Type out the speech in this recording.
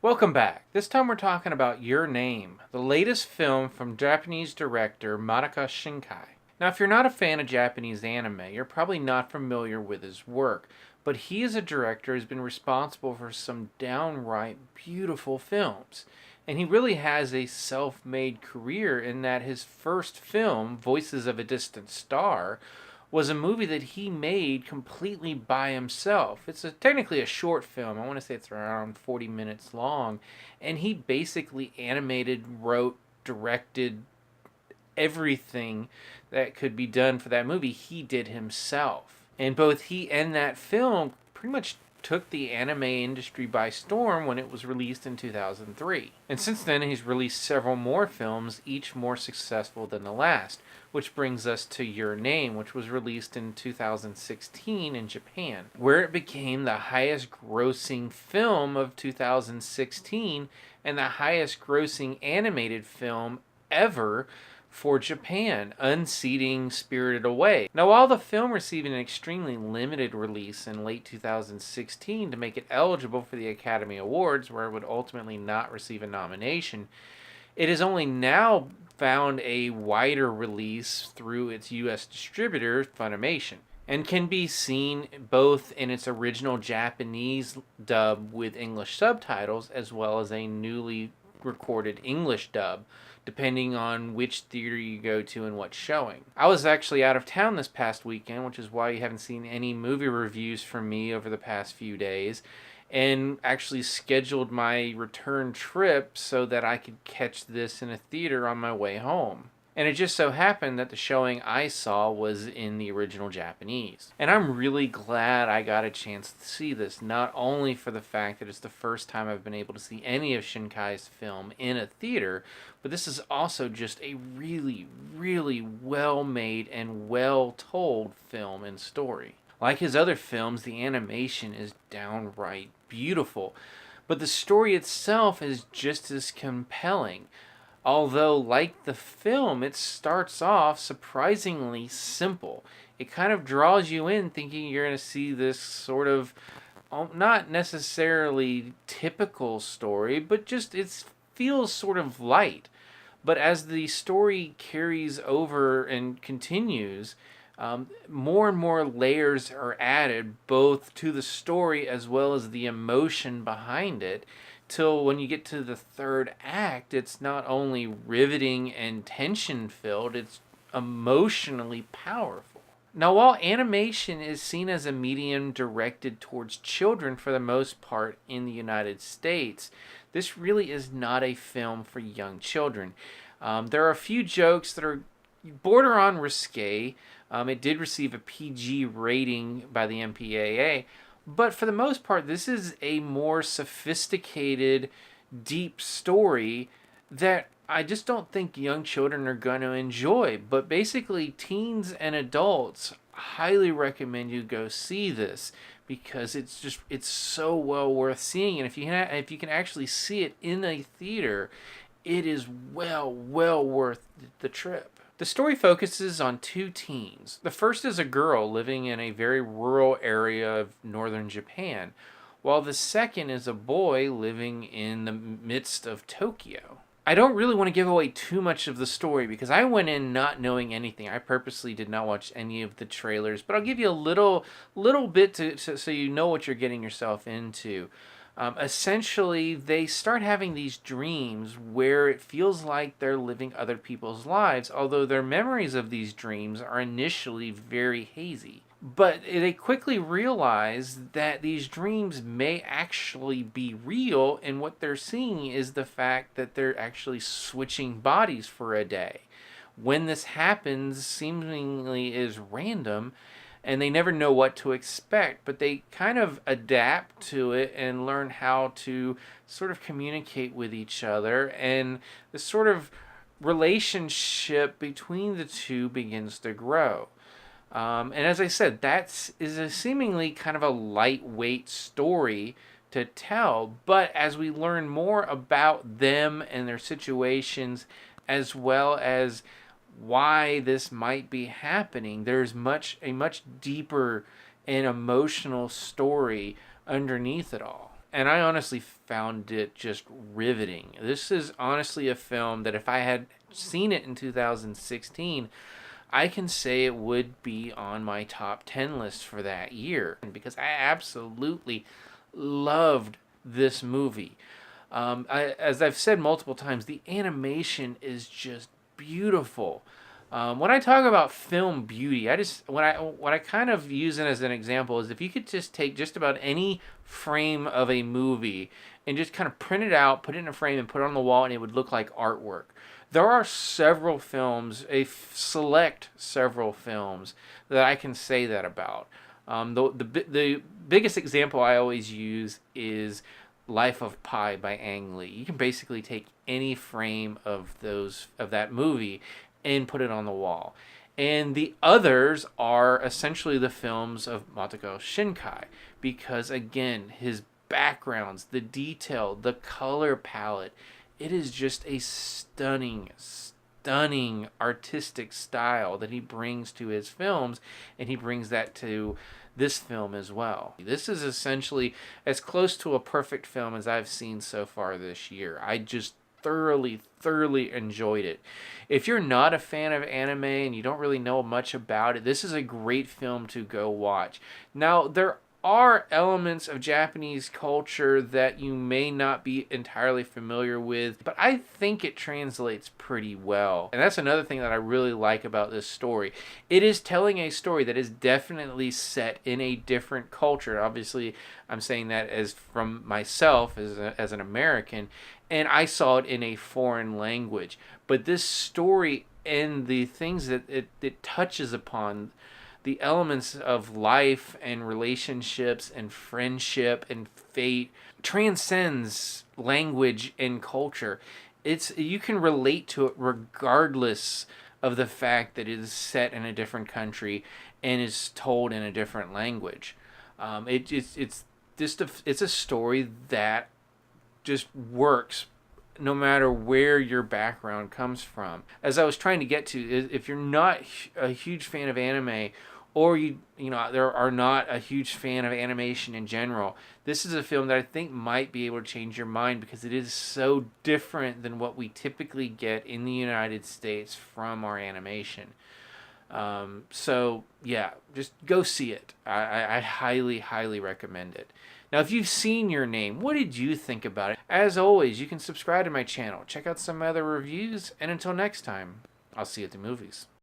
Welcome back. This time we're talking about Your Name, the latest film from Japanese director Makoto Shinkai. Now, if you're not a fan of Japanese anime, you're probably not familiar with his work, but he as a director has been responsible for some downright beautiful films. And he really has a self-made career in that his first film, Voices of a Distant Star, was a movie that he made completely by himself. It's technically a short film. I want to say it's around 40 minutes long. And he basically animated, wrote, directed everything that could be done for that movie. He did himself. And both he and that film pretty much took the anime industry by storm when it was released in 2003. And since then, he's released several more films, each more successful than the last, which brings us to Your Name, which was released in 2016 in Japan, where it became the highest grossing film of 2016 and the highest grossing animated film ever for Japan, unseating Spirited Away. Now, while the film received an extremely limited release in late 2016 to make it eligible for the Academy Awards, where it would ultimately not receive a nomination, it has only now found a wider release through its U.S. distributor, Funimation, and can be seen both in its original Japanese dub with English subtitles as well as a newly recorded English dub, depending on which theater you go to and what's showing. I was actually out of town this past weekend, which is why you haven't seen any movie reviews from me over the past few days, and actually scheduled my return trip so that I could catch this in a theater on my way home. And it just so happened that the showing I saw was in the original Japanese. And I'm really glad I got a chance to see this, not only for the fact that it's the first time I've been able to see any of Shinkai's film in a theater, but this is also just a really, really well-made and well-told film and story. Like his other films, the animation is downright beautiful, but the story itself is just as compelling. Although, like the film, it starts off surprisingly simple. It kind of draws you in thinking you're going to see this sort of, not necessarily typical story, but just it feels sort of light. But as the story carries over and continues, more and more layers are added both to the story as well as the emotion behind it, till when you get to the third act, it's not only riveting and tension filled, it's emotionally powerful. Now, while animation is seen as a medium directed towards children for the most part in the United States, this really is not a film for young children. There are a few jokes that are border on risque. It did receive a PG rating by the MPAA, but for the most part, this is a more sophisticated, deep story that I just don't think young children are going to enjoy. But basically, teens and adults highly recommend you go see this because it's so well worth seeing. And if you can actually see it in a theater, it is well worth the trip. The story focuses on two teens. The first is a girl living in a very rural area of northern Japan, while the second is a boy living in the midst of Tokyo. I don't really want to give away too much of the story because I went in not knowing anything. I purposely did not watch any of the trailers, but I'll give you a little bit so you know what you're getting yourself into. Essentially, they start having these dreams where it feels like they're living other people's lives, although their memories of these dreams are initially very hazy. But they quickly realize that these dreams may actually be real, and what they're seeing is the fact that they're actually switching bodies for a day. When this happens, seemingly is random, and they never know what to expect, but they kind of adapt to it and learn how to sort of communicate with each other, and the sort of relationship between the two begins to grow. And as I said, that is a seemingly kind of a lightweight story to tell, but as we learn more about them and their situations, as well as why this might be happening, there's a much deeper and emotional story underneath it all. and I honestly found it just riveting. This is honestly a film that if I had seen it in 2016, I can say it would be on my top 10 list for that year because I absolutely loved this movie. As I've said multiple times, the animation is just beautiful. When I talk about film beauty, what I kind of use it as an example is if you could just take just about any frame of a movie and just kind of print it out, put it in a frame, and put it on the wall, and it would look like artwork. There are several films, select several films that I can say that about. The biggest example I always use is Life of Pi by Ang Lee. You can basically take any frame of that movie and put it on the wall. And the others are essentially the films of Makoto Shinkai because again, his backgrounds, the detail, the color palette, it is just a stunning artistic style that he brings to his films, and he brings that to this film as well. This is essentially as close to a perfect film as I've seen so far this year. I just thoroughly enjoyed it. If you're not a fan of anime and you don't really know much about it, this is a great film to go watch. Now, there are elements of Japanese culture that you may not be entirely familiar with, but I think it translates pretty well. And that's another thing that I really like about this story. It is telling a story that is definitely set in a different culture. Obviously, I'm saying that as from myself as an American, and I saw it in a foreign language. But this story and the things that it touches upon, the elements of life and relationships and friendship and fate, transcends language and culture. You can relate to it regardless of the fact that it is set in a different country and is told in a different language. It's a story that just works no matter where your background comes from. As I was trying to get to, if you're not a huge fan of anime, or there are not a huge fan of animation in general, this is a film that I think might be able to change your mind because it is so different than what we typically get in the United States from our animation. So yeah, just go see it. I highly recommend it. Now, if you've seen Your Name, what did you think about it? As always, you can subscribe to my channel, check out some other reviews, and until next time, I'll see you at the movies.